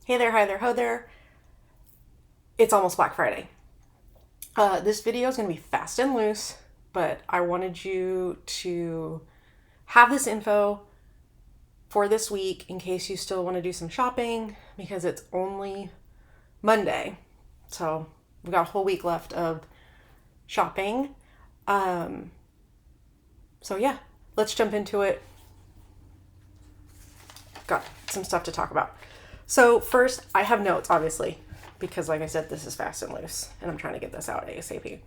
Hey there, hi there, ho there. It's almost Black Friday. This video is going to be fast and loose, but I wanted you to have this info for this week in case you still want to do some shopping because it's only Monday. So we've got a whole week left of shopping. So yeah, let's jump into it. Got some stuff to talk about. So first, I have notes, obviously, because like I said, this is fast and loose, and I'm trying to get this out ASAP.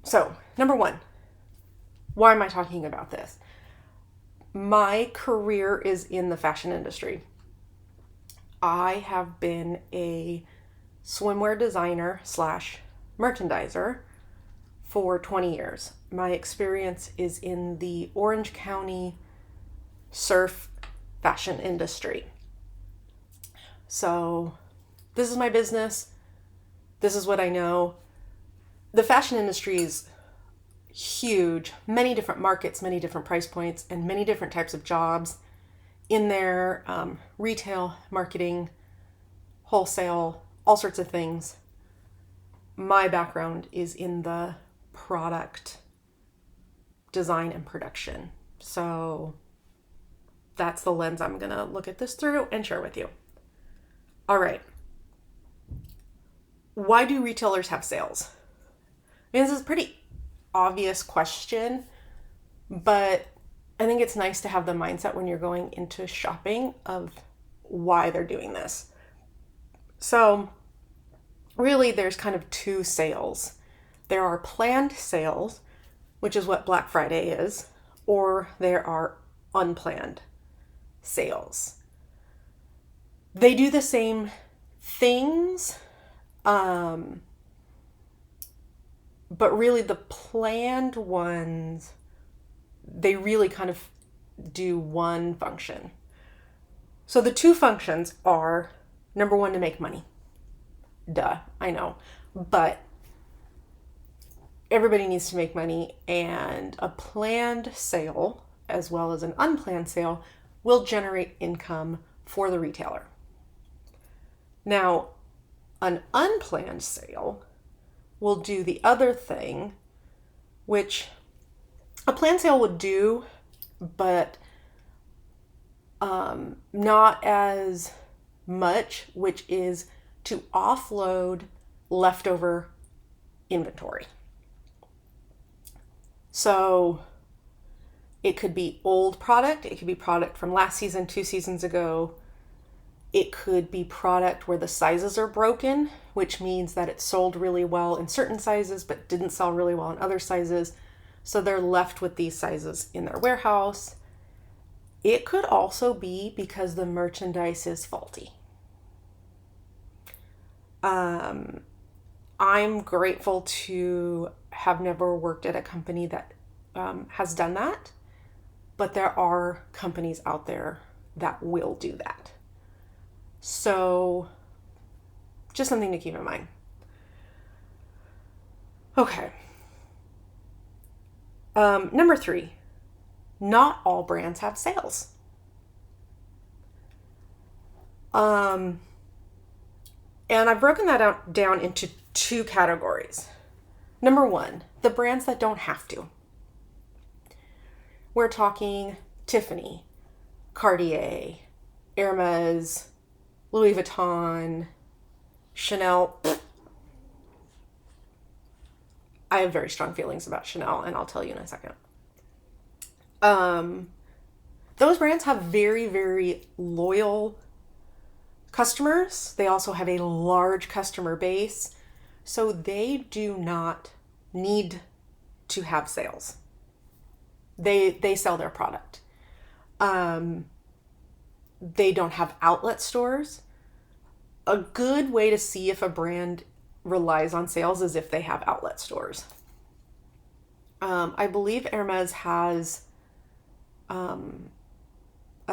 So, number one, why am I talking about this? My career is in the fashion industry. I have been a swimwear designer slash merchandiser for 20 years. My experience is in the Orange County surf fashion industry. So this is my business. This is what I know. The fashion industry is huge, many different markets, many different price points, and many different types of jobs in there. Retail, marketing, wholesale, all sorts of things. My background is in the product design and production. So that's the lens I'm going to look at this through and share with you. All right. Why do retailers have sales? I mean, this is a pretty obvious question, but I think it's nice to have the mindset when you're going into shopping of why they're doing this. So really, there's kind of two sales. There are planned sales, which is what Black Friday is, or there are unplanned sales. They do the same things, but really the planned ones, they really kind of do one function. So the two functions are, number one, to make money. Duh, I know. But everybody needs to make money, and a planned sale, as well as an unplanned sale, will generate income for the retailer. Now, an unplanned sale will do the other thing, which a planned sale would do, but not as much, which is to offload leftover inventory. So it could be old product, it could be product from last season, 2 seasons ago. It could be product where the sizes are broken, which means that it sold really well in certain sizes but didn't sell really well in other sizes. So they're left with these sizes in their warehouse. It could also be because the merchandise is faulty. I'm grateful to have never worked at a company that has done that, but there are companies out there that will do that. So just something to keep in mind. Okay. Number 3, not all brands have sales. And I've broken that down into 2 categories. Number 1, the brands that don't have to. We're talking Tiffany, Cartier, Hermes, Louis Vuitton, Chanel. I have very strong feelings about Chanel, and I'll tell you in a second. Those brands have very, very loyal customers. They also have a large customer base, so they do not need to have sales. They sell their product. They don't have outlet stores. A good way to see if a brand relies on sales is if they have outlet stores. I believe Hermes has a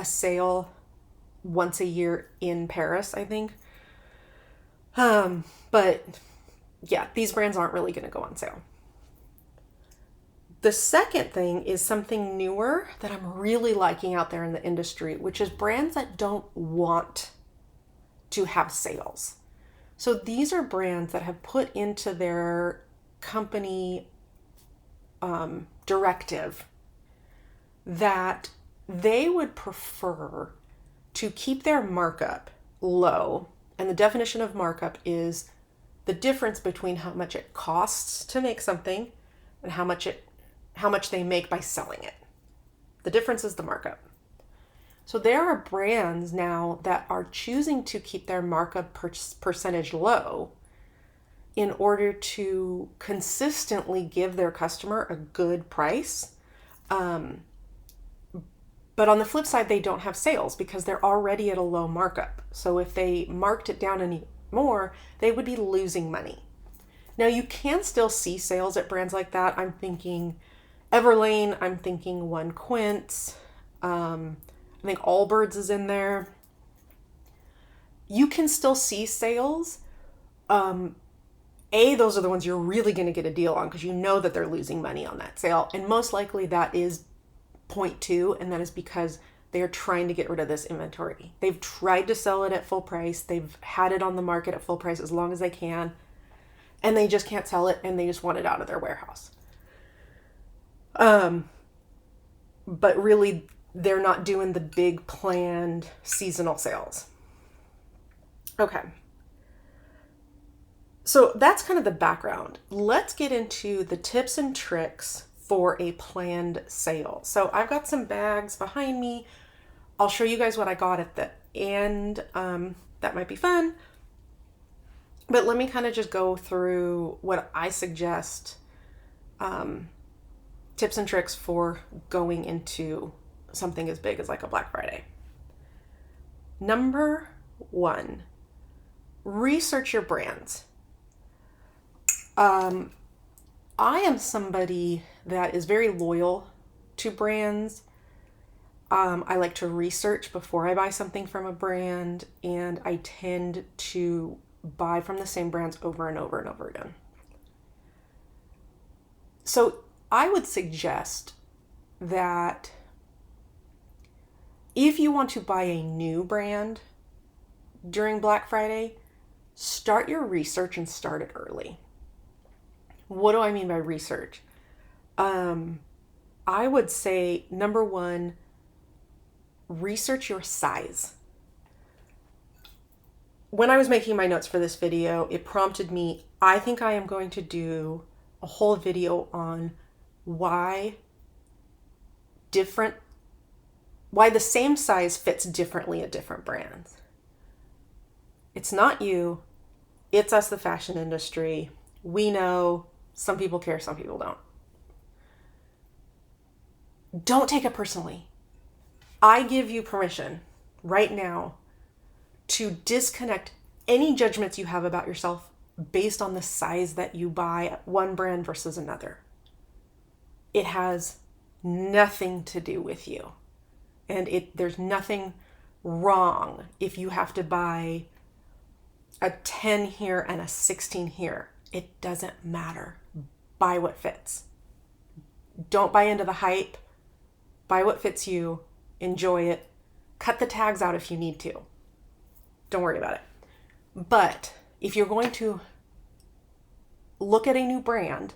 sale once a year in Paris, I think. But yeah, these brands aren't really going to go on sale. The second thing is something newer that I'm really liking out there in the industry, which is brands that don't want to have sales. So these are brands that have put into their company directive that they would prefer to keep their markup low. And the definition of markup is the difference between how much it costs to make something and how much they make by selling it. The difference is the markup. So there are brands now that are choosing to keep their markup percentage low in order to consistently give their customer a good price. But on the flip side, they don't have sales because they're already at a low markup. So if they marked it down any more, they would be losing money. Now you can still see sales at brands like that. I'm thinking Everlane, I'm thinking One Quince, I think Allbirds is in there. You can still see sales. Those are the ones you're really going to get a deal on because you know that they're losing money on that sale. And most likely that is point two, and that is because they are trying to get rid of this inventory. They've tried to sell it at full price. They've had it on the market at full price as long as they can, and they just can't sell it, and they just want it out of their warehouse. But really, they're not doing the big planned seasonal sales. Okay. So that's kind of the background. Let's get into the tips and tricks for a planned sale. So I've got some bags behind me. I'll show you guys what I got at the end. That might be fun. But let me kind of just go through what I suggest, tips and tricks for going into something as big as like a Black Friday. Number one, research your brands. I am somebody that is very loyal to brands. I like to research before I buy something from a brand, and I tend to buy from the same brands over and over and over again. So I would suggest that if you want to buy a new brand during Black Friday, start your research and start it early. What do I mean by research? I would say, number one, research your size. When I was making my notes for this video, it prompted me, I think I am going to do a whole video on why the same size fits differently at different brands. It's not you, it's us, the fashion industry. We know some people care, some people don't. Don't take it personally. I give you permission right now to disconnect any judgments you have about yourself based on the size that you buy at one brand versus another. It has nothing to do with you. And there's nothing wrong if you have to buy a 10 here and a 16 here. It doesn't matter. Buy what fits. Don't buy into the hype. Buy what fits you. Enjoy it. Cut the tags out if you need to. Don't worry about it. But if you're going to look at a new brand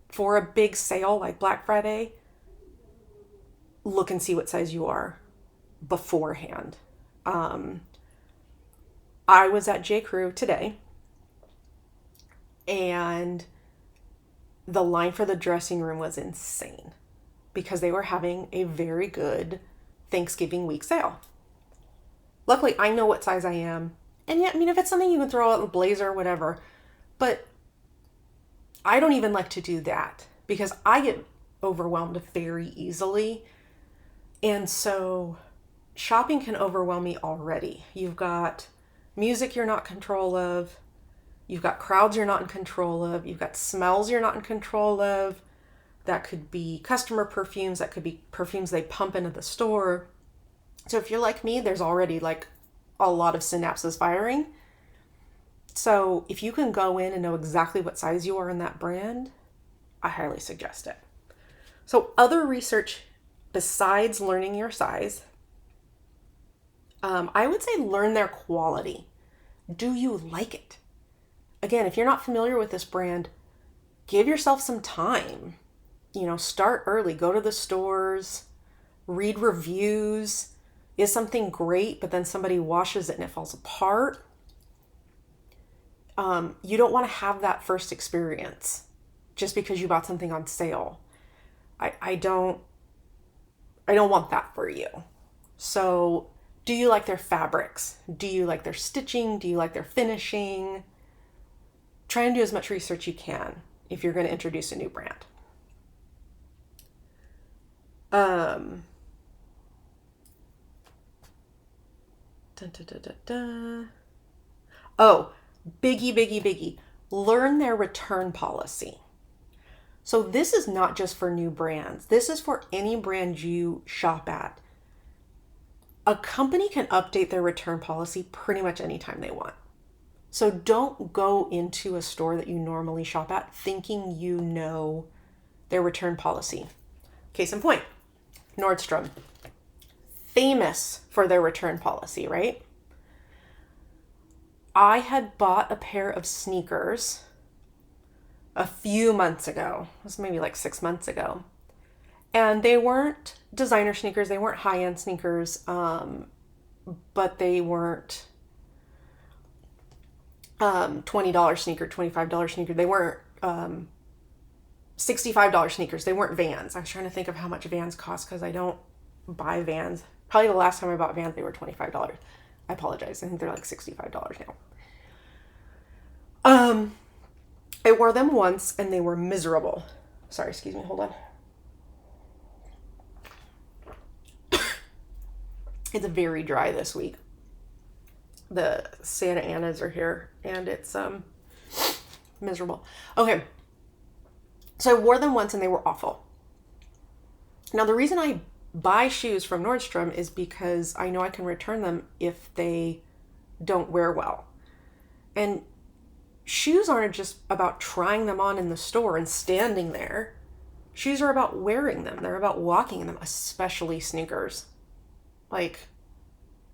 for a big sale like Black Friday, look and see what size you are beforehand. I was at J. Crew today, and the line for the dressing room was insane because they were having a very good Thanksgiving week sale. Luckily, I know what size I am. And yet, if it's something you can throw out in a blazer or whatever, but I don't even like to do that because I get overwhelmed very easily. And so shopping can overwhelm me already. You've got music you're not in control of. You've got crowds you're not in control of. You've got smells you're not in control of. That could be customer perfumes. That could be perfumes they pump into the store. So if you're like me, there's already like a lot of synapses firing. So if you can go in and know exactly what size you are in that brand, I highly suggest it. So other research besides learning your size, I would say learn their quality. Do you like it? Again, if you're not familiar with this brand, give yourself some time. Start early, go to the stores, read reviews. Is something great, but then somebody washes it and it falls apart? You don't want to have that first experience just because you bought something on sale. I don't want that for you. So, do you like their fabrics? Do you like their stitching? Do you like their finishing? Try and do as much research you can if you're going to introduce a new brand. Oh, biggie. Learn their return policy. So this is not just for new brands. This is for any brand you shop at. A company can update their return policy pretty much anytime they want. So don't go into a store that you normally shop at thinking you know their return policy. Case in point, Nordstrom. Famous for their return policy, right? I had bought a pair of sneakers a few months ago. It was maybe like 6 months ago. And they weren't designer sneakers. They weren't high-end sneakers. But they weren't $20 sneaker, $25 sneaker. They weren't $65 sneakers. They weren't Vans. I was trying to think of how much Vans cost because I don't buy Vans. Probably the last time I bought Vans, they were $25. I apologize. I think they're like $65 now. I wore them once and they were miserable. Sorry, excuse me, hold on. It's very dry this week. The Santa Anas are here and it's miserable. Okay. So I wore them once and they were awful. Now the reason I buy shoes from Nordstrom is because I know I can return them if they don't wear well. And shoes aren't just about trying them on in the store and standing there. Shoes are about wearing them. They're about walking in them, especially sneakers. Like,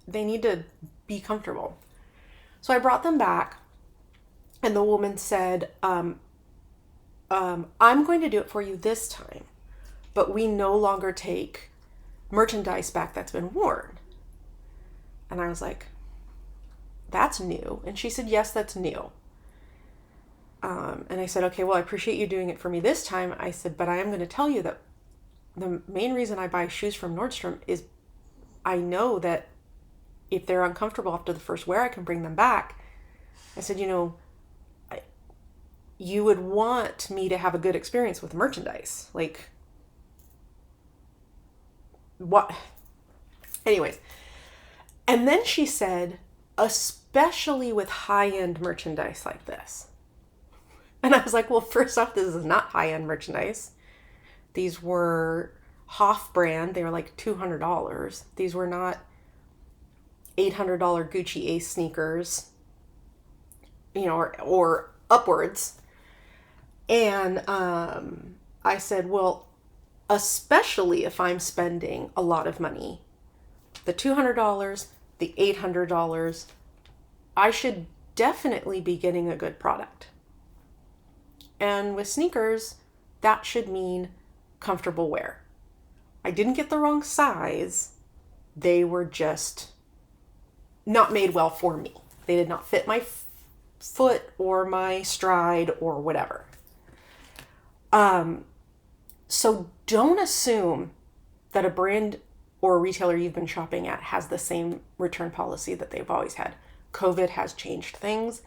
they need to be comfortable. So I brought them back and the woman said, I'm going to do it for you this time, but we no longer take merchandise back that's been worn. And I was like, that's new. And she said, yes, that's new. And I said, okay, well, I appreciate you doing it for me this time. I said, but I am going to tell you that the main reason I buy shoes from Nordstrom is I know that if they're uncomfortable after the first wear, I can bring them back. I said, you would want me to have a good experience with merchandise. Like, what? Anyways. And then she said, especially with high-end merchandise like this. And I was like, well, first off, this is not high-end merchandise. These were Hoff brand. They were like $200. These were not $800 Gucci Ace sneakers, or upwards. And I said, well, especially if I'm spending a lot of money, the $200, the $800, I should definitely be getting a good product. And with sneakers, that should mean comfortable wear. I didn't get the wrong size. They were just not made well for me. They did not fit my foot or my stride or whatever. So don't assume that a brand or a retailer you've been shopping at has the same return policy that they've always had. COVID has changed things.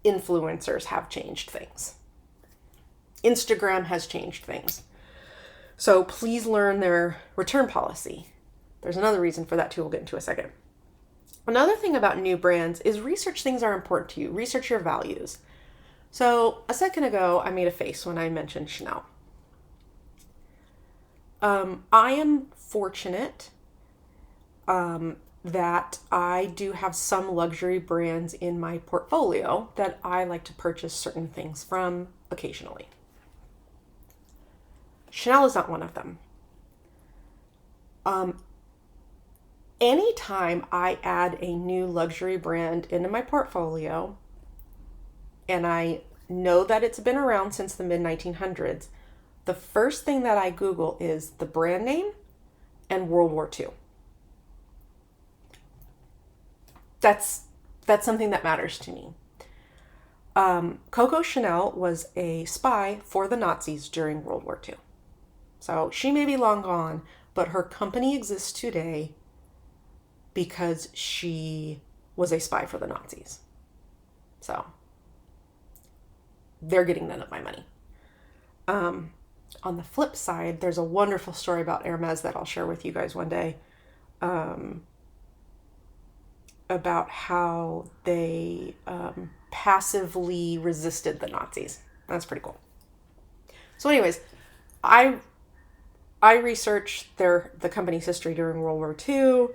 Influencers have changed things. Instagram has changed things. So please learn their return policy. There's another reason for that too, we'll get into a second. Another thing about new brands is research things that are important to you. Research your values. So a second ago, I made a face when I mentioned Chanel. I am fortunate that I do have some luxury brands in my portfolio that I like to purchase certain things from occasionally. Chanel is not one of them. Anytime I add a new luxury brand into my portfolio, and I know that it's been around since the mid-1900s, the first thing that I Google is the brand name and World War II. That's something that matters to me. Coco Chanel was a spy for the Nazis during World War II. So she may be long gone, but her company exists today because she was a spy for the Nazis. So they're getting none of my money. On the flip side, there's a wonderful story about Hermes that I'll share with you guys one day, about how they passively resisted the Nazis. That's pretty cool. So anyways, I researched the company's history during World War II.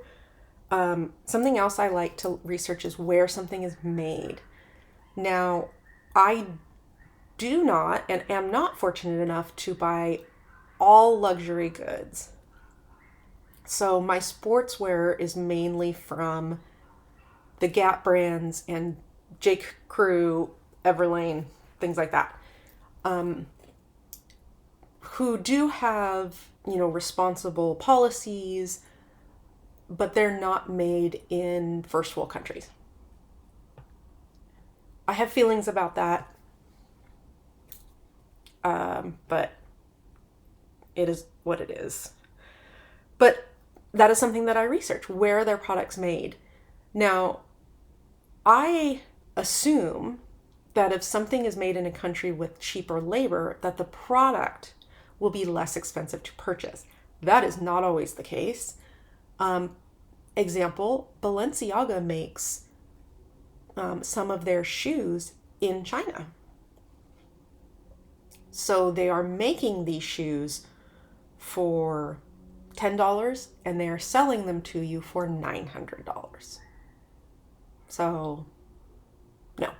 Something else I like to research is where something is made. Now, I do not and am not fortunate enough to buy all luxury goods. So my sportswear is mainly from the Gap brands and J. Crew, Everlane, things like that, who do have, responsible policies, but they're not made in first world countries. I have feelings about that, but it is what it is. But that is something that I research. Where are their products made? Now, I assume that if something is made in a country with cheaper labor, that the product will be less expensive to purchase. That is not always the case. Example, Balenciaga makes some of their shoes in China. So they are making these shoes for $10 and they are selling them to you for $900. So, no.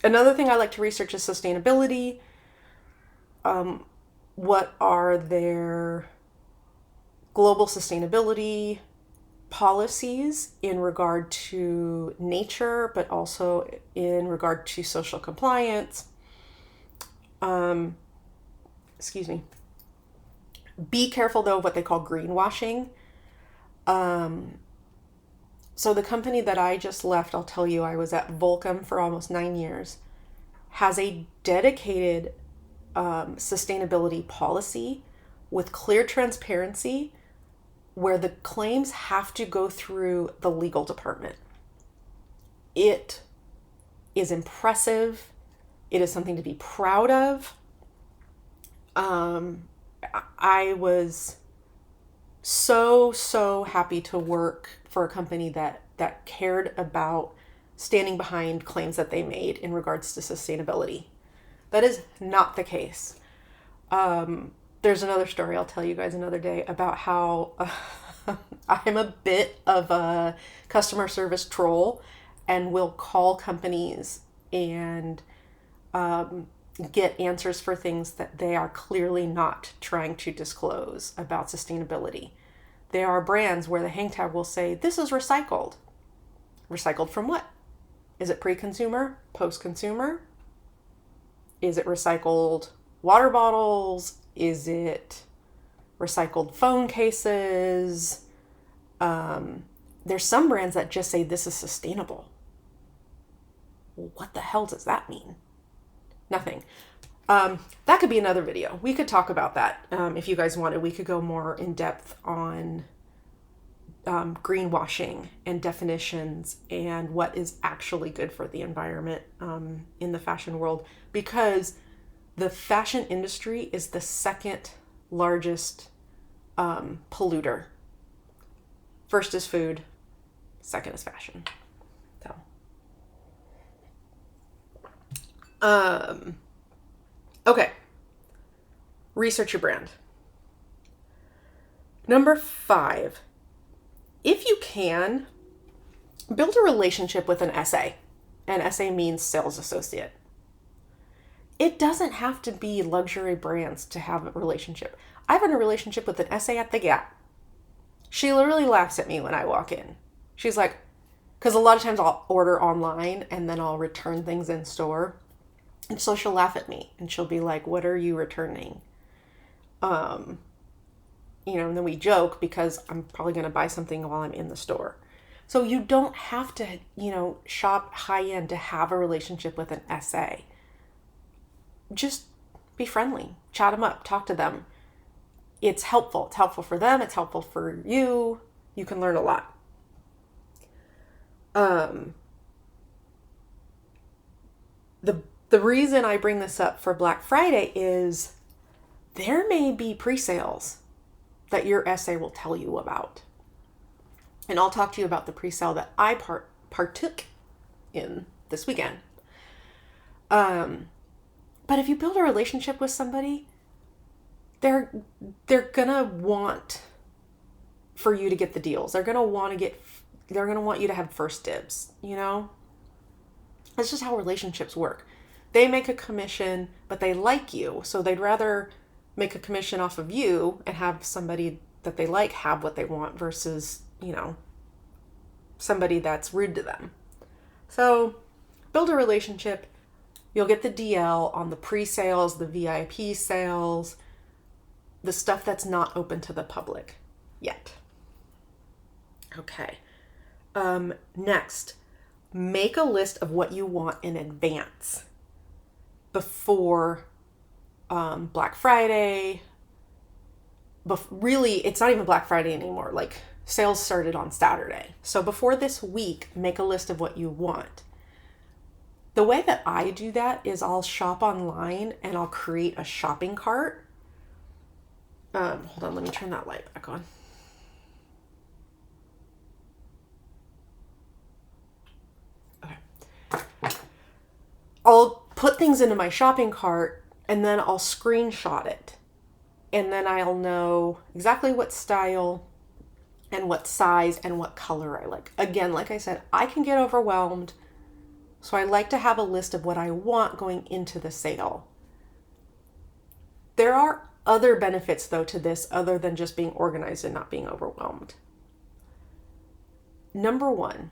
Another thing I like to research is sustainability. What are their global sustainability policies in regard to nature, but also in regard to social compliance? Excuse me. Be careful though of what they call greenwashing. So the company that I just left, I'll tell you, I was at Volcom for almost 9 years, has a dedicated sustainability policy with clear transparency where the claims have to go through the legal department. It is impressive. It is something to be proud of. I was so happy to work for a company that cared about standing behind claims that they made in regards to sustainability. That is not the case. There's another story I'll tell you guys another day about how I'm a bit of a customer service troll and will call companies and get answers for things that they are clearly not trying to disclose about sustainability. There are brands where the hang tag will say, this is recycled. Recycled from what? Is it pre-consumer? Post-consumer? Is it recycled water bottles? Is it recycled phone cases? There's some brands that just say this is sustainable. What the hell does that mean? Nothing. That could be another video. We could talk about that if you guys wanted. We could go more in depth on greenwashing and definitions and what is actually good for the environment in the fashion world, because the fashion industry is the second largest polluter. First is food, second is fashion. So, okay. Research your brand. Number 5, if you can, build a relationship with an SA. An SA means sales associate. It doesn't have to be luxury brands to have a relationship. I've been in a relationship with an SA at the Gap. She literally laughs at me when I walk in. She's like, because a lot of times I'll order online and then I'll return things in store. And so she'll laugh at me and she'll be like, what are you returning? And then we joke because I'm probably going to buy something while I'm in the store. So you don't have to, shop high end to have a relationship with an SA. Just be friendly, chat them up, talk to them. It's helpful. It's helpful for them. It's helpful for you. You can learn a lot. The reason I bring this up for Black Friday is there may be pre-sales that your SA will tell you about. And I'll talk to you about the pre-sale that I partook in this weekend. But if you build a relationship with somebody, they're gonna want for you to get the deals. They're gonna want you to have first dibs, That's just how relationships work. They make a commission, but they like you, so they'd rather make a commission off of you and have somebody that they like have what they want versus, somebody that's rude to them. So build a relationship. You'll get the DL on the pre-sales, the VIP sales, the stuff that's not open to the public yet. Okay. Next, make a list of what you want in advance before Black Friday. Really, it's not even Black Friday anymore. Like, sales started on Saturday. So before this week, make a list of what you want. The way that I do that is I'll shop online and I'll create a shopping cart. Hold on, let me turn that light back on. Okay. I'll put things into my shopping cart and then I'll screenshot it. And then I'll know exactly what style and what size and what color I like. Again, like I said, I can get overwhelmed. So I like to have a list of what I want going into the sale. There are other benefits, though, to this other than just being organized and not being overwhelmed. Number one,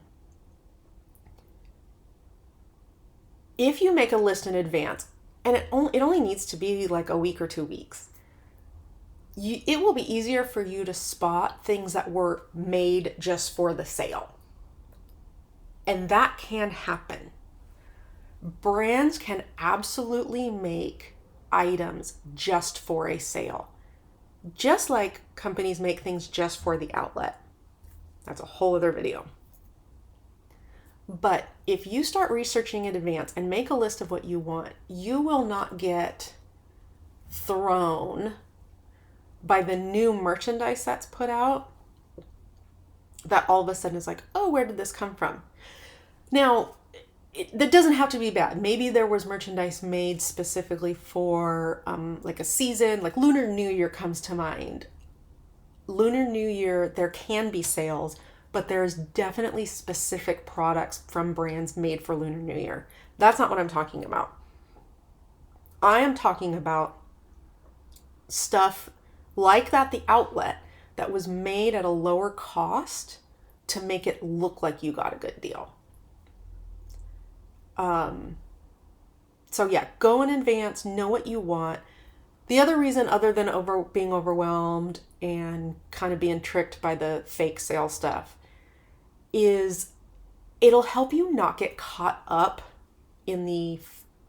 if you make a list in advance, and it only needs to be like a week or 2 weeks, it will be easier for you to spot things that were made just for the sale. And that can happen. Brands can absolutely make items just for a sale. Just like companies make things just for the outlet. That's a whole other video. But if you start researching in advance and make a list of what you want, you will not get thrown by the new merchandise that's put out that all of a sudden is like, oh, where did this come from? Now, that doesn't have to be bad. Maybe there was merchandise made specifically for like a season, like Lunar New Year comes to mind. Lunar New Year, there can be sales, but there's definitely specific products from brands made for Lunar New Year. That's not what I'm talking about. I am talking about stuff like that, the outlet, that was made at a lower cost to make it look like you got a good deal. So yeah, go in advance, know what you want. The other reason, other than being overwhelmed and kind of being tricked by the fake sale stuff, is it'll help you not get caught up in the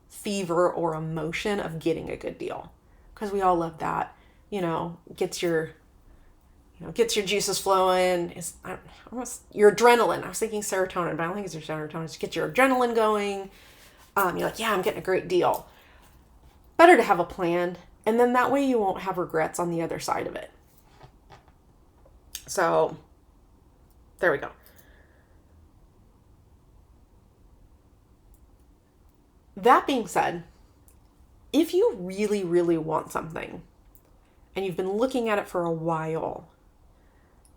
fever or emotion of getting a good deal. Because we all love that, gets your juices flowing. It's almost your adrenaline. I was thinking serotonin, but I don't think it's your serotonin. It's get your adrenaline going. You're like, yeah, I'm getting a great deal. Better to have a plan. And then that way you won't have regrets on the other side of it. So there we go. That being said, if you really, really want something and you've been looking at it for a while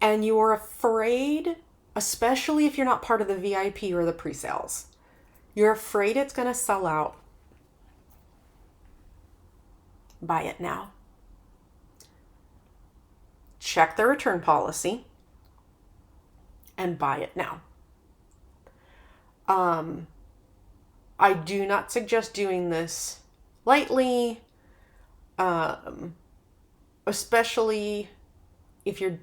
and you're afraid, especially if you're not part of the VIP or the pre-sales, you're afraid it's going to sell out, buy it now. Check the return policy and buy it now. I do not suggest doing this lightly, especially if you're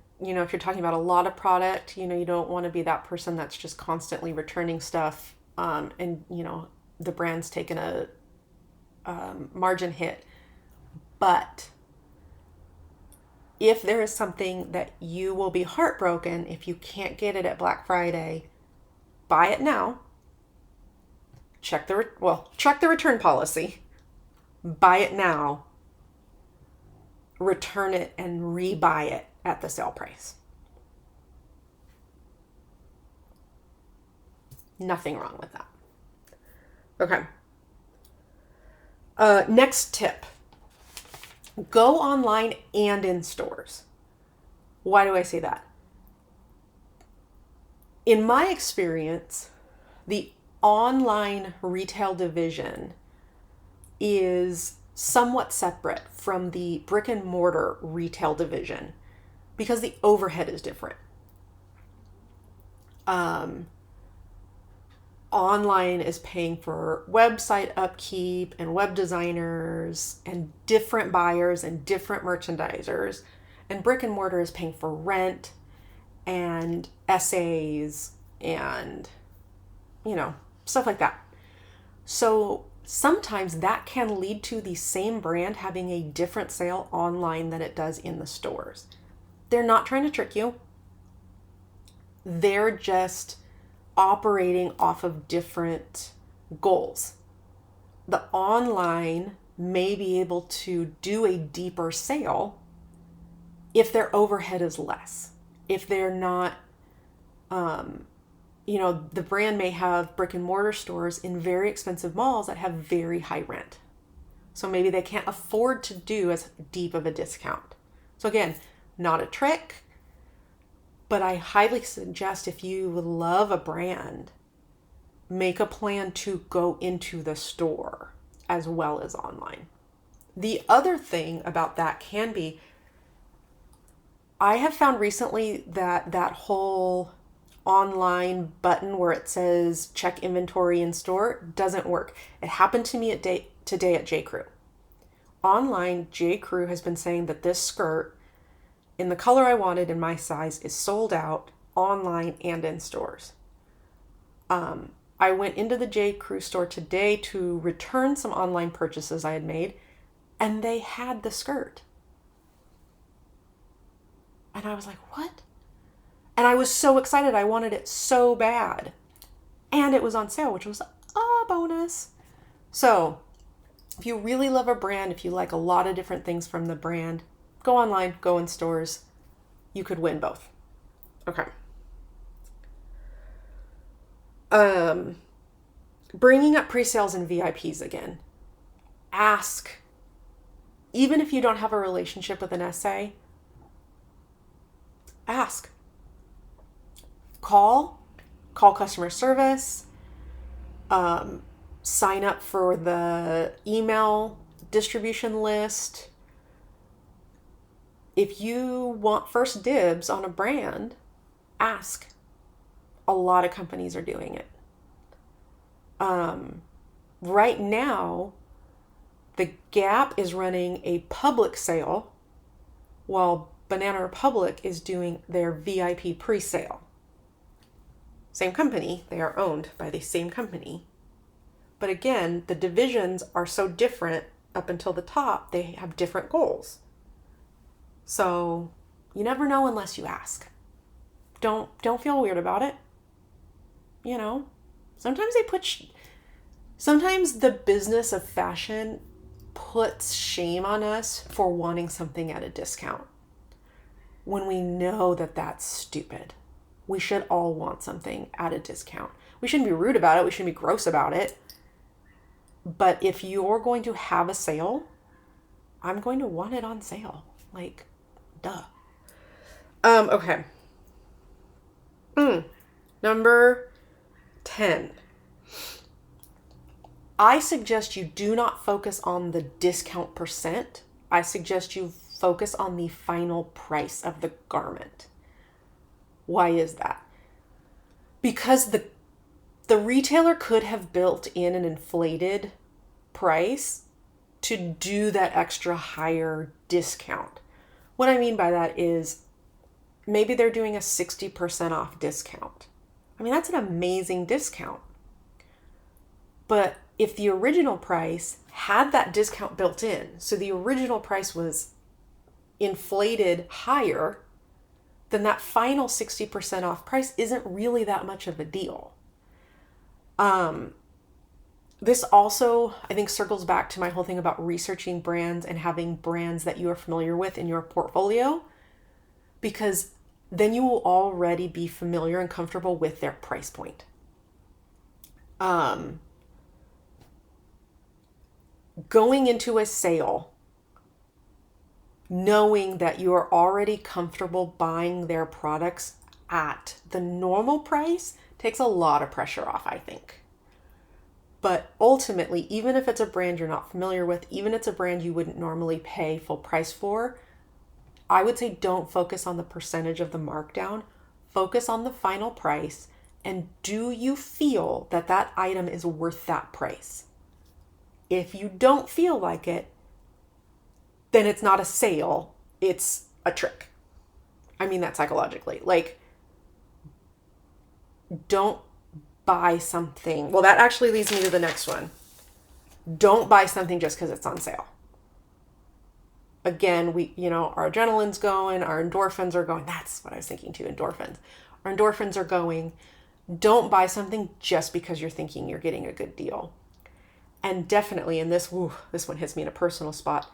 talking about a lot of product. You don't want to be that person that's just constantly returning stuff, and the brand's taken a margin hit. But if there is something that you will be heartbroken if you can't get it at Black Friday, buy it now. Check the return policy. Buy it now. Return it and rebuy it at the sale price. Nothing wrong with that. Okay. Next tip. Go online and in stores. Why do I say that? In my experience, the online retail division is somewhat separate from the brick and mortar retail division because the overhead is different. Online is paying for website upkeep and web designers and different buyers and different merchandisers. And brick and mortar is paying for rent and essays and, stuff like that. So sometimes that can lead to the same brand having a different sale online than it does in the stores. They're not trying to trick you. They're just operating off of different goals. The online may be able to do a deeper sale if their overhead is less. If they're not, the brand may have brick and mortar stores in very expensive malls that have very high rent. So maybe they can't afford to do as deep of a discount. So again, not a trick, but I highly suggest if you love a brand, make a plan to go into the store as well as online. The other thing about that can be, I have found recently that whole online button where it says check inventory in store doesn't work. It happened to me today at J.Crew. Online, J.Crew has been saying that this skirt in the color I wanted in my size is sold out online and in stores. I went into the J.Crew store today to return some online purchases I had made, and they had the skirt. And I was like, what? And I was so excited. I wanted it so bad. And it was on sale, which was a bonus. So if you really love a brand, if you like a lot of different things from the brand, go online, go in stores. You could win both. Okay. Bringing up pre-sales and VIPs again. Ask. Even if you don't have a relationship with an SA, ask. Call customer service, sign up for the email distribution list. If you want first dibs on a brand, ask. A lot of companies are doing it. Right now, the Gap is running a public sale while Banana Republic is doing their VIP pre-sale. Same company, they are owned by the same company. But again, the divisions are so different up until the top, they have different goals. So you never know unless you ask. Don't feel weird about it. Sometimes the business of fashion puts shame on us for wanting something at a discount when we know that that's stupid. We should all want something at a discount. We shouldn't be rude about it. We shouldn't be gross about it. But if you're going to have a sale, I'm going to want it on sale. Like, duh. Okay. Number 10. I suggest you do not focus on the discount percent I suggest you focus on the final price of the garment. Why is that? Because the retailer could have built in an inflated price to do that extra higher discount. What I mean by that is maybe they're doing a 60% off discount. I mean, that's an amazing discount. But if the original price had that discount built in, so the original price was inflated higher, then that final 60% off price isn't really that much of a deal. This also, I think, circles back to my whole thing about researching brands and having brands that you are familiar with in your portfolio, because then you will already be familiar and comfortable with their price point. Going into a sale, knowing that you are already comfortable buying their products at the normal price takes a lot of pressure off, I think. But ultimately, even if it's a brand you're not familiar with, even if it's a brand you wouldn't normally pay full price for, I would say don't focus on the percentage of the markdown. Focus on the final price. And do you feel that that item is worth that price? If you don't feel like it, then it's not a sale, it's a trick. I mean that psychologically. Like, don't buy something. Well, that actually leads me to the next one. Don't buy something just because it's on sale. Again, our adrenaline's going, our endorphins are going. That's what I was thinking too, endorphins. Our endorphins are going. Don't buy something just because you're thinking you're getting a good deal. And definitely, and this one hits me in a personal spot,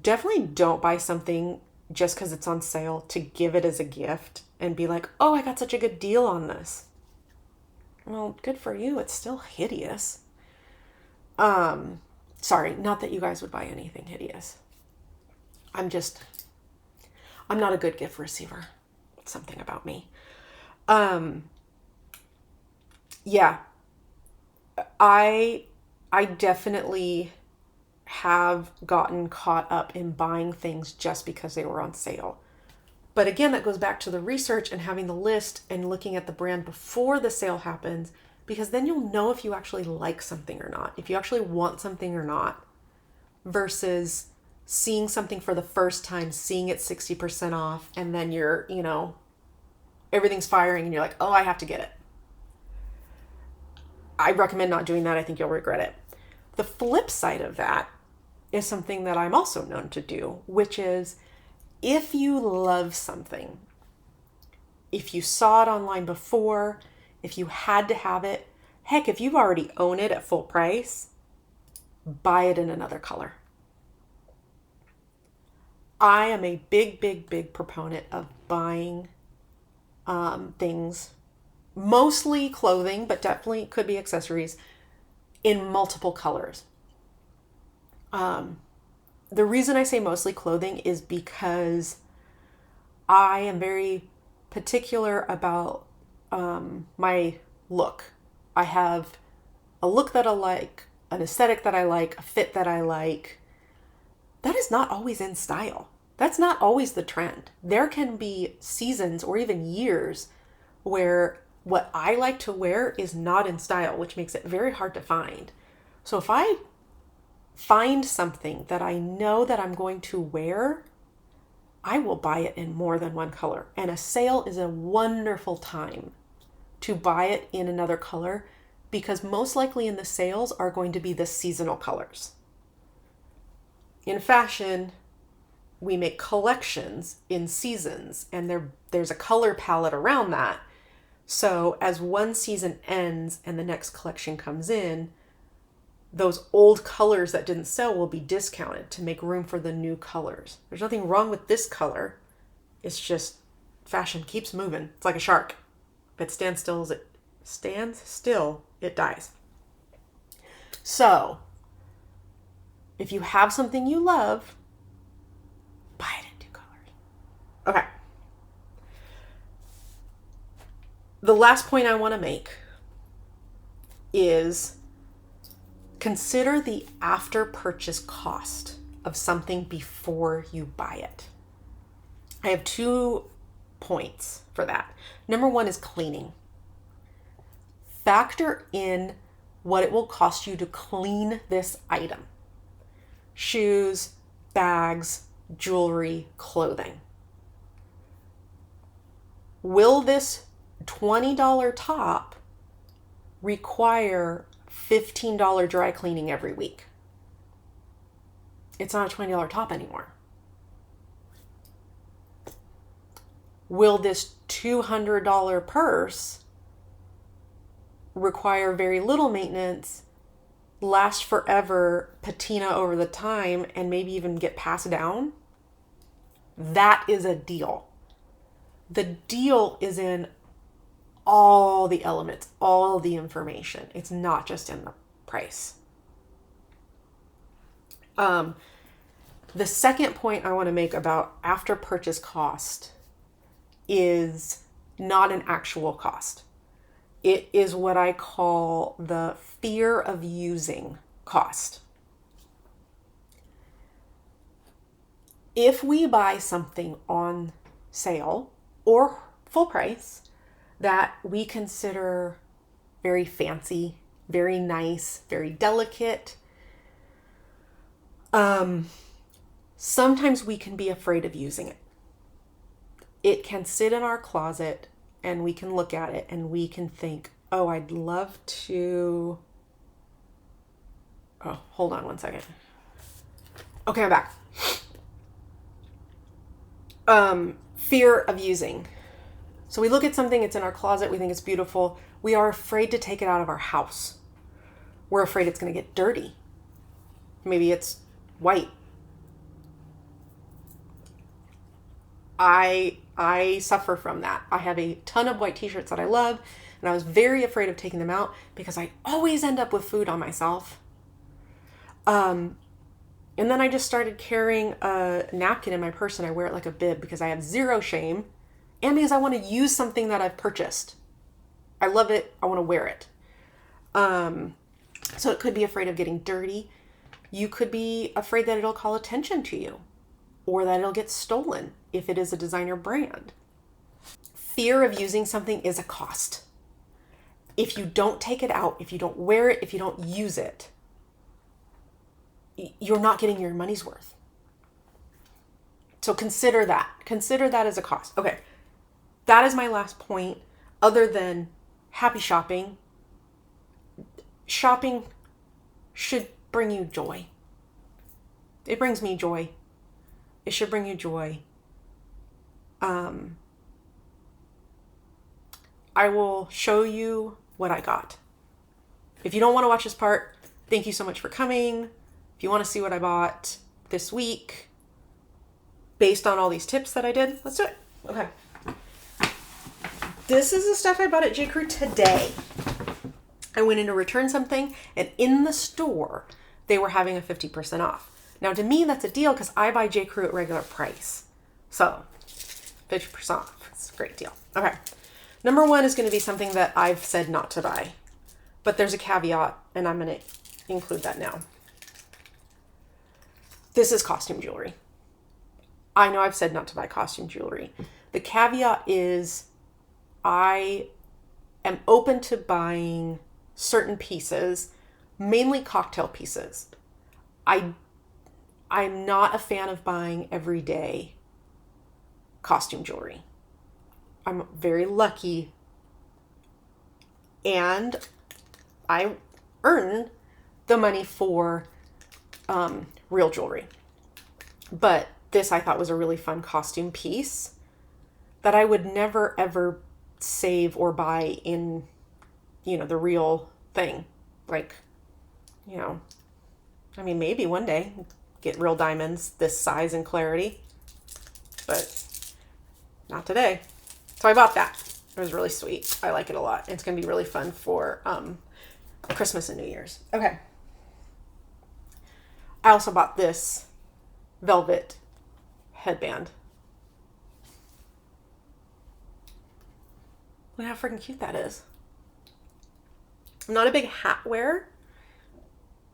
definitely don't buy something just because it's on sale to give it as a gift and be like, oh, I got such a good deal on this. Well, good for you. It's still hideous. Sorry, not that you guys would buy anything hideous. I'm not a good gift receiver. It's something about me. Yeah, I definitely have gotten caught up in buying things just because they were on sale. But again, that goes back to the research and having the list and looking at the brand before the sale happens, because then you'll know if you actually like something or not, if you actually want something or not, versus seeing something for the first time, seeing it 60% off, and then you're, everything's firing and you're like, oh, I have to get it. I recommend not doing that. I think you'll regret it. The flip side of that is something that I'm also known to do, which is if you love something, if you saw it online before, if you had to have it, heck, if you already own it at full price, buy it in another color. I am a big, big, big proponent of buying things, mostly clothing, but definitely could be accessories, in multiple colors. The reason I say mostly clothing is because I am very particular about my look. I have a look that I like, an aesthetic that I like, a fit that I like. That is not always in style. That's not always the trend. There can be seasons or even years where what I like to wear is not in style, which makes it very hard to find. So if I find something that I know that I'm going to wear, I will buy it in more than one color. And a sale is a wonderful time to buy it in another color, because most likely in the sales are going to be the seasonal colors. In fashion, we make collections in seasons, and there's a color palette around that. So as one season ends and the next collection comes in, those old colors that didn't sell will be discounted to make room for the new colors. There's nothing wrong with this color. It's just fashion keeps moving. It's like a shark. If it stands still, it dies. So if you have something you love, buy it in two colors. Okay. The last point I want to make is consider the after purchase cost of something before you buy it. I have 2 points for that. Number 1 is cleaning. Factor in what it will cost you to clean this item. Shoes, bags, jewelry, clothing. Will this $20 top require $15 dry cleaning every week? It's not a $20 top anymore. Will this $200 purse require very little maintenance, last forever, patina over the time, and maybe even get passed down? That is a deal. The deal is in all the elements, all the information. It's not just in the price. The second point I want to make about after purchase cost is not an actual cost. It is what I call the fear of using cost. If we buy something on sale or full price that we consider very fancy, very nice, very delicate, sometimes we can be afraid of using it. It can sit in our closet and we can look at it and we can think, oh, I'd love to... Oh, hold on one second. Okay, I'm back. Fear of using. So we look at something, it's in our closet, we think it's beautiful. We are afraid to take it out of our house. We're afraid it's going to get dirty. Maybe it's white. I suffer from that. I have a ton of white t-shirts that I love, and I was very afraid of taking them out because I always end up with food on myself. And then I just started carrying a napkin in my purse, and I wear it like a bib because I have zero shame and because I want to use something that I've purchased. I love it. I want to wear it. So it could be afraid of getting dirty. You could be afraid that it'll call attention to you or that it'll get stolen if it is a designer brand. Fear of using something is a cost. If you don't take it out, if you don't wear it, if you don't use it, you're not getting your money's worth. So consider that. Consider that as a cost. Okay. That is my last point. Other than happy shopping, shopping should bring you joy. It brings me joy. It should bring you joy. I will show you what I got. If you don't want to watch this part, thank you so much for coming. If you want to see what I bought this week, based on all these tips that I did, let's do it. Okay. This is the stuff I bought at J.Crew today. I went in to return something, and in the store, they were having a 50% off. Now, to me, that's a deal because I buy J.Crew at regular price. So, 50% off. It's a great deal. Okay. Number 1 is going to be something that I've said not to buy. But there's a caveat, and I'm going to include that now. This is costume jewelry. I know I've said not to buy costume jewelry. The caveat is I am open to buying certain pieces, mainly cocktail pieces. I'm not a fan of buying everyday costume jewelry. I'm very lucky and I earn the money for real jewelry. But this I thought was a really fun costume piece that I would never ever save or buy in, the real thing. Like, I mean, maybe one day get real diamonds this size and clarity, but not today. So I bought that. It was really sweet. I like it a lot. It's going to be really fun for Christmas and New Year's. Okay. I also bought this velvet headband. Look how freaking cute that is. I'm not a big hat wearer,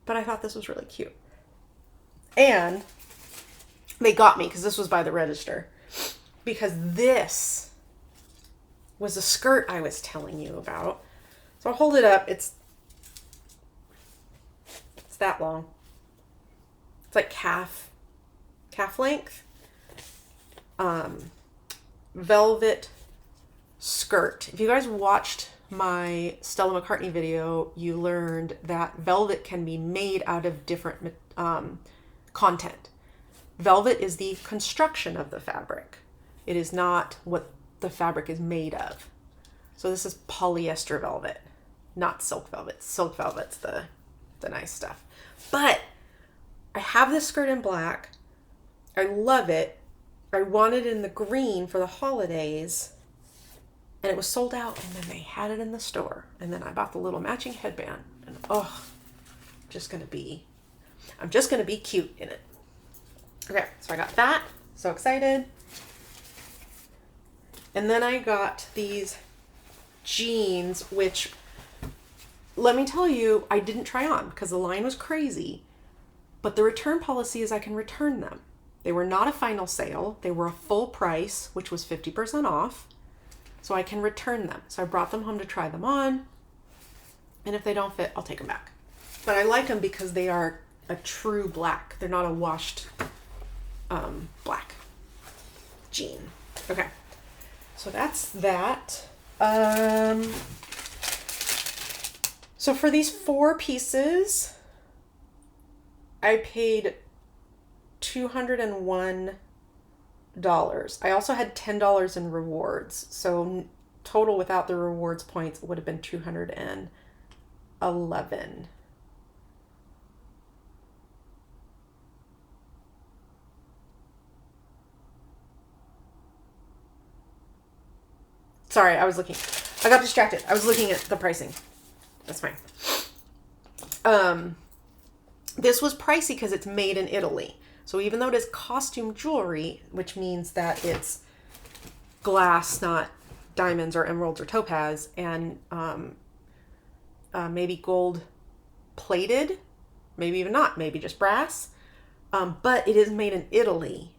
but I thought this was really cute. And They got me because this was by the register. Because this was a skirt I was telling you about. So I'll hold it up. It's that long. It's like calf length. Velvet skirt. If you guys watched my Stella McCartney video, you learned that velvet can be made out of different content. Velvet is the construction of the fabric. It is not what the fabric is made of. So this is polyester velvet, not silk velvet. Silk velvet's the nice stuff. But I have this skirt in black. I love it. I wanted it in the green for the holidays, and it was sold out, and then they had it in the store. And then I bought the little matching headband, and I'm just gonna be cute in it. Okay, so I got that. So excited. And then I got these jeans, which, let me tell you, I didn't try on because the line was crazy. But the return policy is I can return them. They were not a final sale. They were a full price, which was 50% off. So I can return them. So I brought them home to try them on. And if they don't fit, I'll take them back. But I like them because they are a true black. They're not a washed black jean. Okay. So that's that. So for these 4 pieces, I paid $201. I also had $10 in rewards. So total without the rewards points would have been $211. Sorry, I got distracted. I was looking at the pricing. That's fine. This was pricey because it's made in Italy. So even though it is costume jewelry, which means that it's glass, not diamonds or emeralds or topaz, and maybe gold plated, maybe even not, maybe just brass, but it is made in Italy.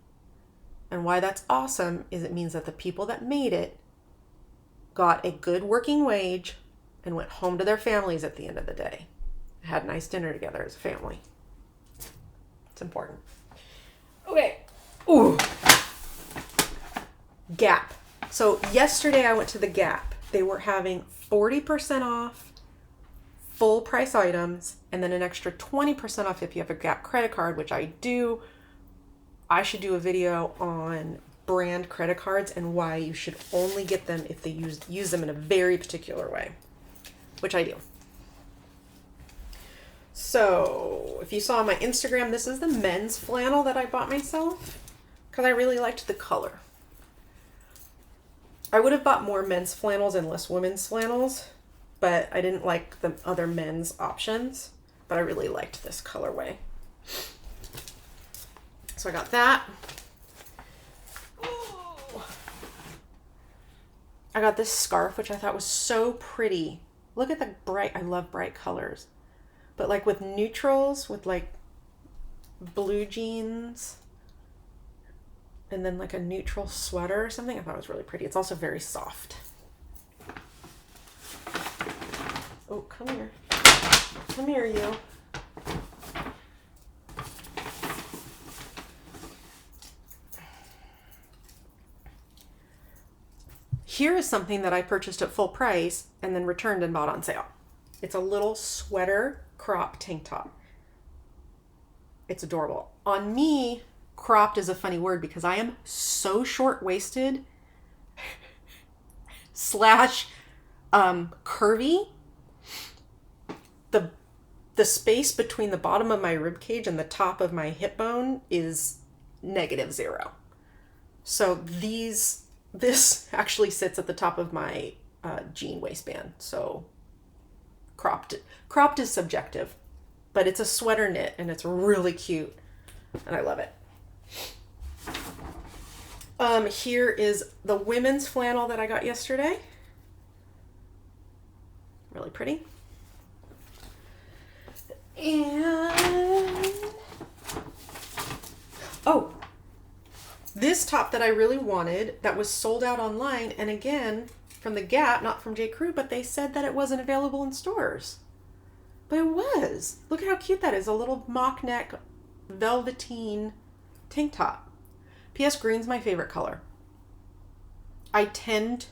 And why that's awesome is it means that the people that made it got a good working wage and went home to their families at the end of the day. Had a nice dinner together as a family. It's important. Okay. Ooh. Gap. So yesterday I went to the Gap. They were having 40% off full price items and then an extra 20% off if you have a Gap credit card, which I do. I should do a video on brand credit cards and why you should only get them if they use them in a very particular way, which I do. So if you saw on my Instagram, this is the men's flannel that I bought myself because I really liked the color. I would have bought more men's flannels and less women's flannels, but I didn't like the other men's options, but I really liked this colorway. So I got that. I got this scarf, which I thought was so pretty. Look at the I love bright colors. But like with neutrals, with like blue jeans, and then like a neutral sweater or something, I thought it was really pretty. It's also very soft. Oh, come here. Come here, you. Here is something that I purchased at full price and then returned and bought on sale. It's a little sweater crop tank top. It's adorable. On me, cropped is a funny word because I am so short-waisted / curvy. The space between the bottom of my rib cage and the top of my hip bone is -0. So this actually sits at the top of my jean waistband. So cropped is subjective, but it's a sweater knit and it's really cute and I love it. Here is the women's flannel that I got yesterday. Really pretty. And this top that I really wanted that was sold out online, and again, from the Gap, not from J. Crew, but they said that it wasn't available in stores. But it was. Look at how cute that is. A little mock neck velveteen tank top. P.S. Green's my favorite color. I tend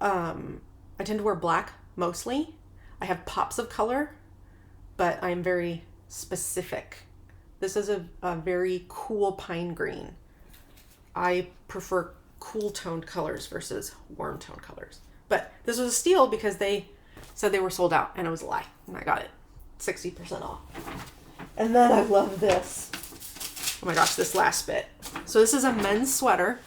to wear black mostly. I have pops of color, but I'm very specific. This is a very cool pine green. I prefer cool toned colors versus warm toned colors. But this was a steal because they said they were sold out, and it was a lie. And I got it 60% off. And then I love this. Oh my gosh, this last bit. So this is a men's sweater.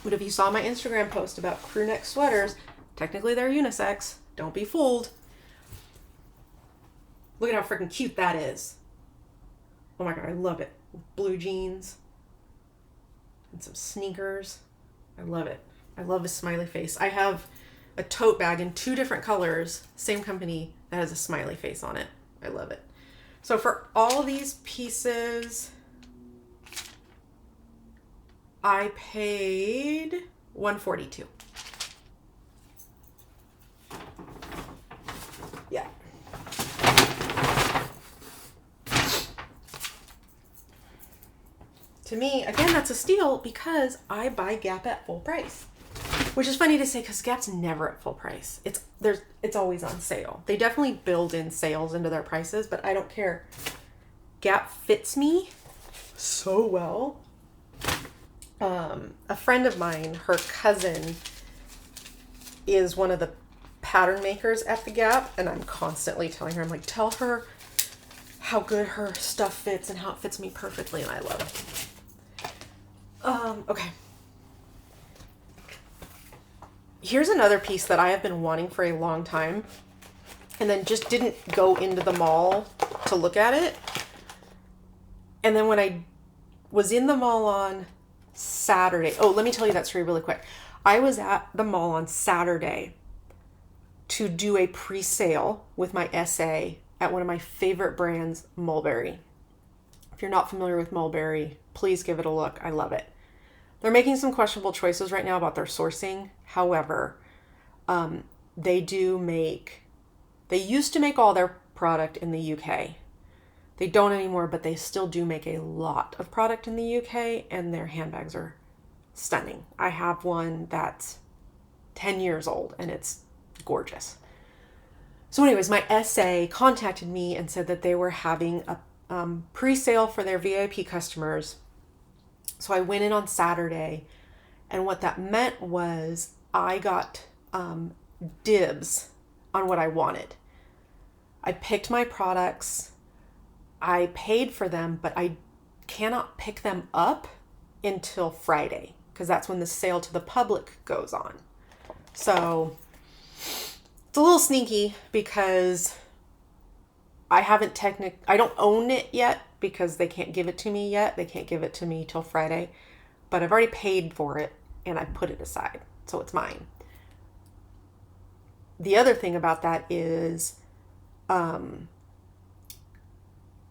But if you saw my Instagram post about crew neck sweaters, technically they're unisex. Don't be fooled. Look at how freaking cute that is. Oh my God, I love it. Blue jeans and some sneakers. I love it. I love a smiley face. I have a tote bag in 2 different colors, same company, that has a smiley face on it. I love it. So for all these pieces, I paid $142. Yeah. To me, again, that's a steal because I buy Gap at full price. Which is funny to say because Gap's never at full price. It's always on sale. They definitely build in sales into their prices, but I don't care. Gap fits me so well. A friend of mine, her cousin, is one of the pattern makers at the Gap, and I'm constantly telling her, I'm like, tell her how good her stuff fits and how it fits me perfectly, and I love it. Okay. Here's another piece that I have been wanting for a long time and then just didn't go into the mall to look at it. And then when I was in the mall on Saturday, let me tell you that story really quick. I was at the mall on Saturday to do a pre-sale with my SA at one of my favorite brands, Mulberry. If you're not familiar with Mulberry, please give it a look. I love it. They're making some questionable choices right now about their sourcing. However, they used to make all their product in the UK. They don't anymore, but they still do make a lot of product in the UK, and their handbags are stunning. I have one that's 10 years old, and it's gorgeous. So anyways, my SA contacted me and said that they were having a pre-sale for their VIP customers. So I went in on Saturday, and what that meant was I got dibs on what I wanted. I picked my products, I paid for them, but I cannot pick them up until Friday because that's when the sale to the public goes on. So it's a little sneaky because I don't own it yet because they can't give it to me yet. They can't give it to me till Friday, but I've already paid for it and I put it aside. So it's mine. The other thing about that is,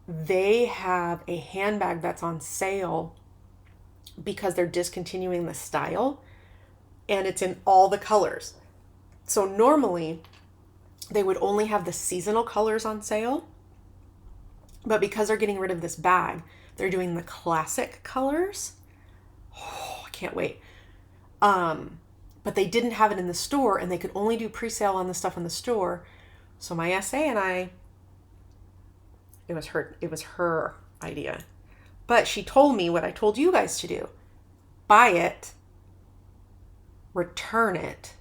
they have a handbag that's on sale because they're discontinuing the style and it's in all the colors. So normally they would only have the seasonal colors on sale, but because they're getting rid of this bag, they're doing the classic colors. Oh, I can't wait. But they didn't have it in the store and they could only do pre-sale on the stuff in the store. So my SA and I, it was her idea. But she told me what I told you guys to do. Buy it, return it,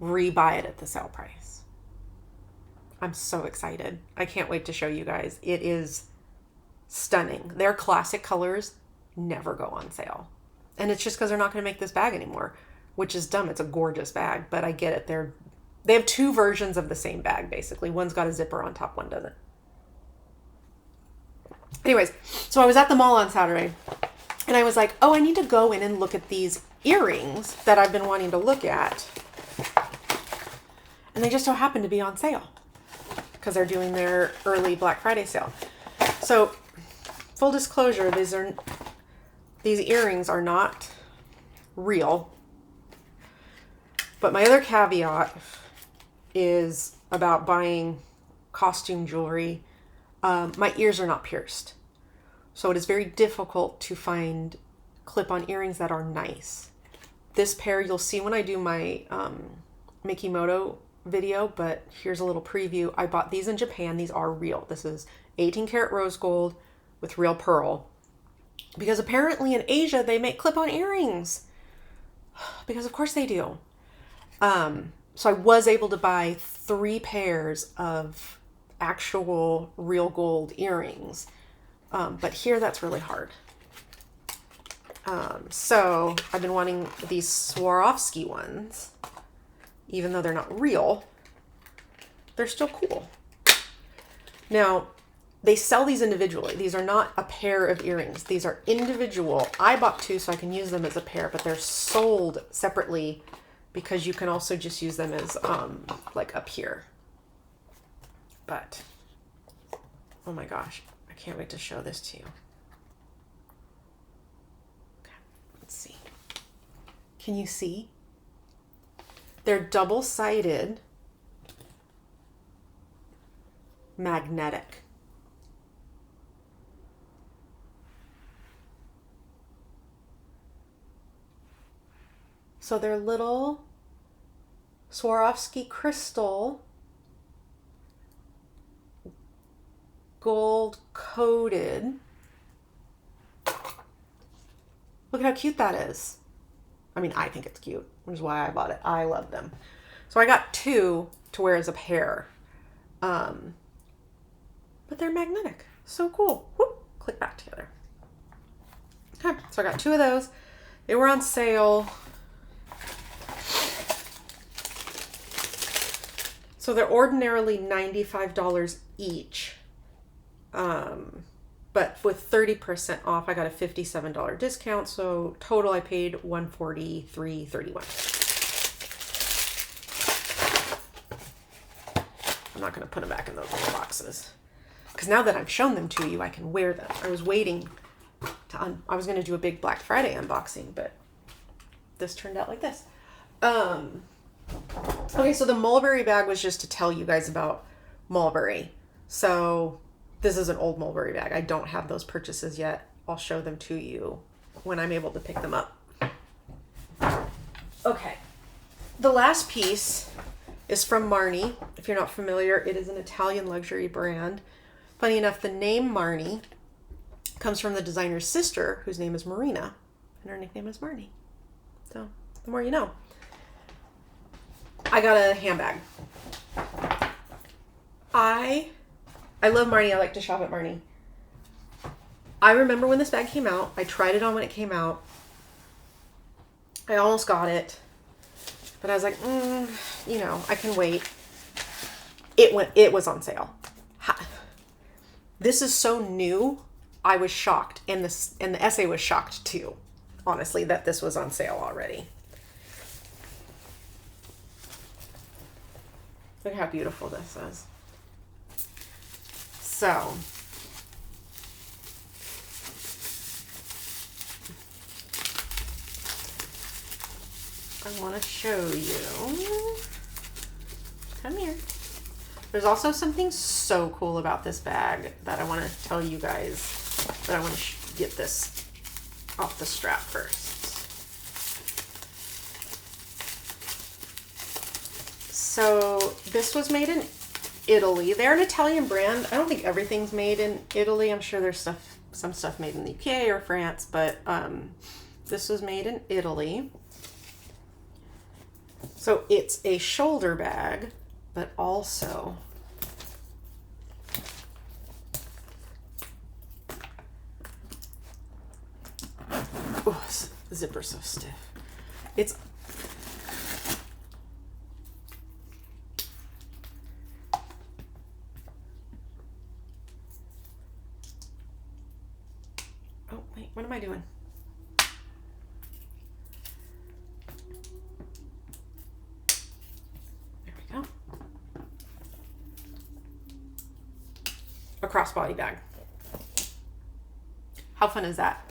rebuy it at the sale price. I'm so excited. I can't wait to show you guys. It is stunning. Their classic colors never go on sale. And it's just because they're not going to make this bag anymore, which is dumb. It's a gorgeous bag, but I get it. They have 2 versions of the same bag, basically. One's got a zipper on top, one doesn't. Anyways, so I was at the mall on Saturday and I was like, oh, I need to go in and look at these earrings that I've been wanting to look at. And they just so happen to be on sale because they're doing their early Black Friday sale. So full disclosure, these are these earrings are not real. But my other caveat is about buying costume jewelry. My ears are not pierced. So it is very difficult to find clip-on earrings that are nice. This pair you'll see when I do my Mikimoto video, but here's a little preview. I bought these in Japan. These are real. This is 18 karat rose gold with real pearl. Because apparently in Asia they make clip-on earrings. Because of course they do. So I was able to buy 3 pairs of actual real gold earrings. But here that's really hard. So I've been wanting these Swarovski ones. Even though they're not real, they're still cool. Now, they sell these individually. These are not a pair of earrings. These are individual. I bought 2 so I can use them as a pair, but they're sold separately because you can also just use them as like up here. But, oh my gosh, I can't wait to show this to you. Okay, let's see. Can you see? They're double-sided magnetic. So they're little Swarovski crystal, gold coated. Look at how cute that is. I mean, I think it's cute, which is why I bought it. I love them. So I got 2 to wear as a pair. But they're magnetic. So cool. Whoop, click back together. Okay, so I got 2 of those. They were on sale. So they're ordinarily $95 each. But with 30% off, I got a $57 discount. So total I paid $143.31. I'm not going to put them back in those little boxes. Because now that I've shown them to you, I can wear them. I was waiting to I was going to do a big Black Friday unboxing, but this turned out like this. Okay, so the Mulberry bag was just to tell you guys about Mulberry. So this is an old Mulberry bag. I don't have those purchases yet. I'll show them to you when I'm able to pick them up. Okay. The last piece is from Marni. If you're not familiar, it is an Italian luxury brand. Funny enough, the name Marni comes from the designer's sister, whose name is Marina, and her nickname is Marni. So, the more you know. I got a handbag. I love Marni. I like to shop at Marni. I remember when this bag came out. I tried it on when it came out. I almost got it. But I was like, you know, I can wait. It was on sale. This is so new. I was shocked. And the essay was shocked too, honestly, that this was on sale already. Look how beautiful this is. So, I want to show you. Come here. There's also something so cool about this bag that I want to tell you guys, but I want to get this off the strap first. So this was made in Italy. They're an Italian brand. I don't think everything's made in Italy. I'm sure there's some stuff made in the UK or France, but this was made in Italy. So it's a shoulder bag, but also the zipper's so stiff. It's what am I doing? There we go. A crossbody bag. How fun is that?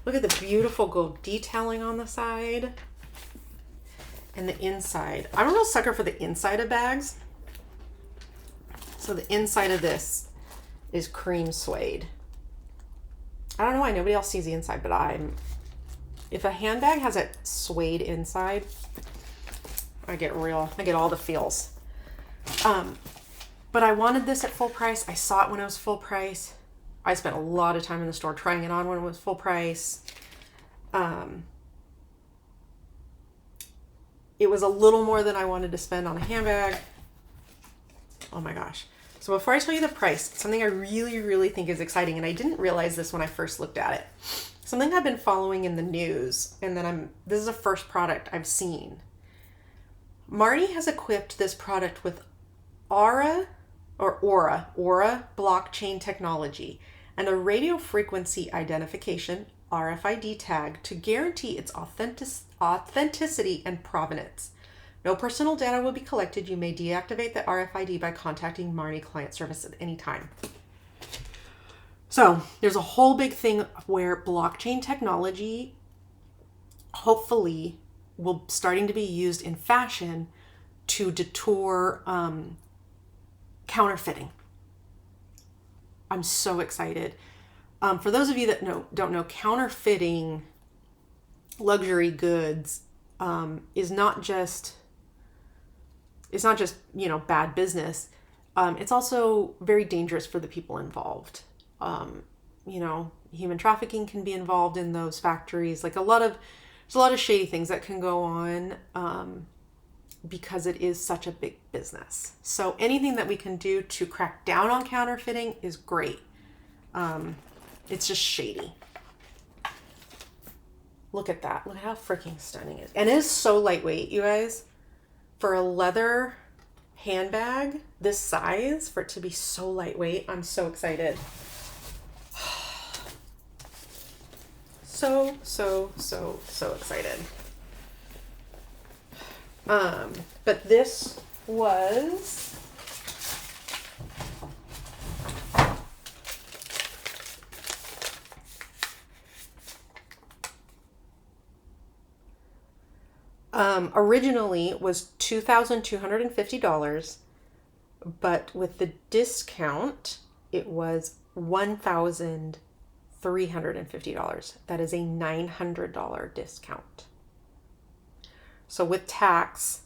Look at the beautiful gold detailing on the side and the inside. I'm a real sucker for the inside of bags. So the inside of this is cream suede. I don't know why nobody else sees the inside, but if a handbag has a suede inside, I get all the feels. But I wanted this at full price. I saw it when it was full price. I spent a lot of time in the store trying it on when it was full price. It was a little more than I wanted to spend on a handbag. Oh my gosh. So before I tell you the price, something I really, really think is exciting, and I didn't realize this when I first looked at it. Something I've been following in the news, and then this is the first product I've seen. Marni has equipped this product with Aura blockchain technology and a radio frequency identification RFID tag to guarantee its authenticity and provenance. No personal data will be collected. You may deactivate the RFID by contacting Marni client service at any time. So there's a whole big thing where blockchain technology hopefully will starting to be used in fashion to deter counterfeiting. I'm so excited. For those of you that don't know, counterfeiting luxury goods is not just bad business. It's also very dangerous for the people involved. Human trafficking can be involved in those factories. There's a lot of shady things that can go on because it is such a big business. So anything that we can do to crack down on counterfeiting is great. It's just shady. Look at that. Look at how freaking stunning it is. And it is so lightweight, you guys. For a leather handbag this size, for it to be so lightweight, I'm so excited. So excited. But this was originally was $2,250, but with the discount, it was $1,350. That is a $900 discount. So with tax,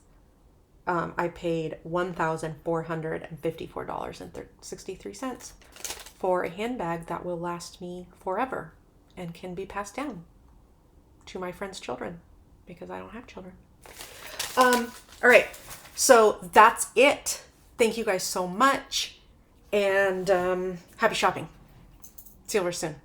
I paid $1,454.63 for a handbag that will last me forever and can be passed down to my friends' children because I don't have children. All right, so that's it. Thank you guys so much, and happy shopping. See you over soon.